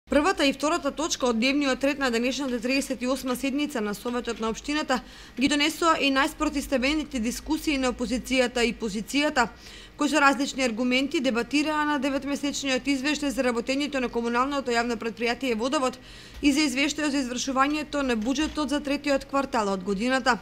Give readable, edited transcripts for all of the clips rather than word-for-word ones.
Првата и втората точка од дневниот ред на денешната 38 седница на Советот на општината ги донесоа и најспротивставените дискусии на опозицијата и позицијата, кои со различни аргументи дебатираа на 9-месечниот извештај за работењето на комуналното јавно претпријатие Водовод и за извештајот за извршувањето на буџетот за третиот квартал од годината.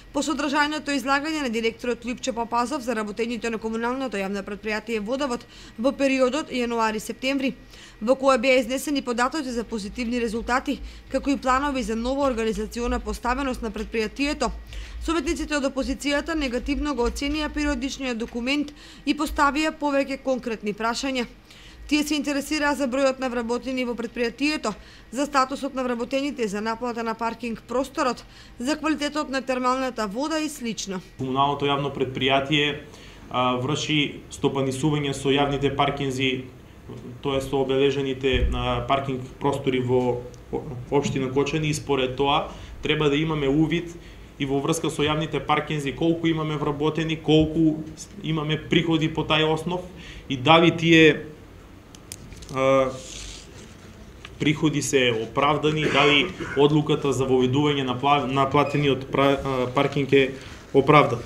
По содржајното излагање на директорот Лјупчо Папазов за работењето на комуналното јавно претпријатие Водовод во периодот јануари-септември, во која беа изнесени податоци за позитивни резултати, како и планови за нова организациона поставеност на претпријатието, советниците од опозицијата негативно го оценија периодичниот документ и поставија повеќе конкретни прашања. Тие се интересираа за бројот на вработени во претпријатието, за статусот на вработените, за наплата на паркинг просторот, за квалитетот на термалната вода и слично. Комуналното јавно претпријатие врши стопанисување со јавните паркинзи, тоа со обележените паркинг простори во општина Кочани, и според тоа треба да имаме увид и во врска со јавните паркинзи колку имаме вработени, колку имаме приходи по тај основ и дали тие приходи се оправдани, дали одлуката за воведување на платениот паркинг е оправдан.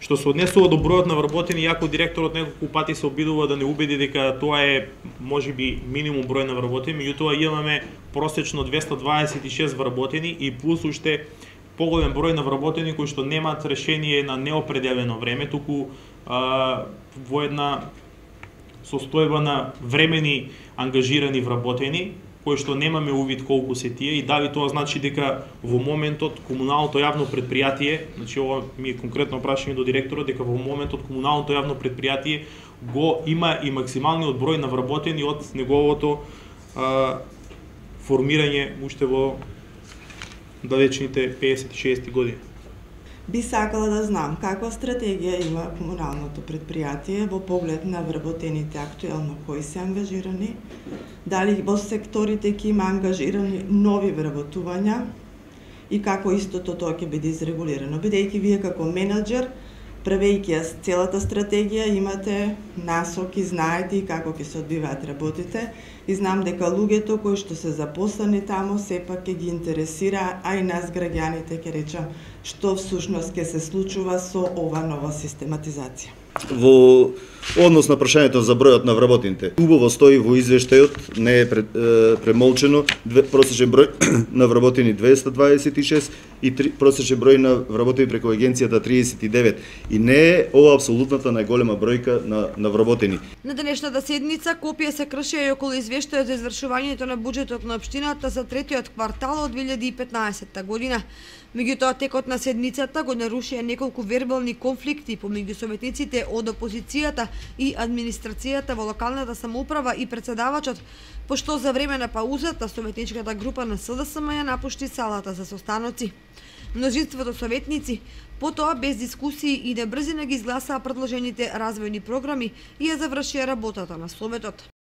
Што се однесува до бројот на вработени, иако директорот неколку пати се обидува да не убеди дека тоа е можеби минимум број на вработени, меѓутоа имаме просечно 226 вработени и плюс уште поголем број на вработени кои што немаат решение на неопределено време, туку во една состојба на времени ангажирани вработени, кои што немаме увид колку се тие и дали тоа значи дека во моментот комуналното јавно претпријатие, значи ова ми е конкретно прашање до директорот, дека во моментот комуналното јавно претпријатие го има и максималниот број на вработени од неговото формирање уште во далечните 50-60 години. Би сакала да знам каква стратегија има комуналното претпријатие во поглед на вработените актуелно кои се ангажирани, дали во секторите ќе има ангажирани нови вработувања и како истото тоа ќе биде изрегулирано, бидејќи вие како менаџер, правејќи ја целата стратегија, имате насоки, знаете и како ќе се одбиваат работите и знам дека луѓето кои што се запослени таму сепак ќе ги интересира, а и нас граѓаните ќе речам што всушност ќе се случува со ова нова систематизација. Во однос на прашањето за бројот на вработените, убаво стои во извештајот, не е премолчено, просечен број на вработени 226 и просечен број на вработени преку агенцијата 39 и не е ова апсолутната најголема бројка на вработени. На денешната седница копија се кршија и околу извештајот за извршувањето на буџетот на општината за третиот квартал од 2015 година. Меѓутоа, текот на седницата го нарушија неколку вербални конфликти помеѓу советниците од опозицијата и администрацијата во локалната самоуправа и председавачот, пошто за време на паузата советничката група на СДСМ ја напушти салата за состаноци. Множинството советници потоа без дискусии и на брзина ги изгласаа предложените развојни програми и ја завршија работата на Советот.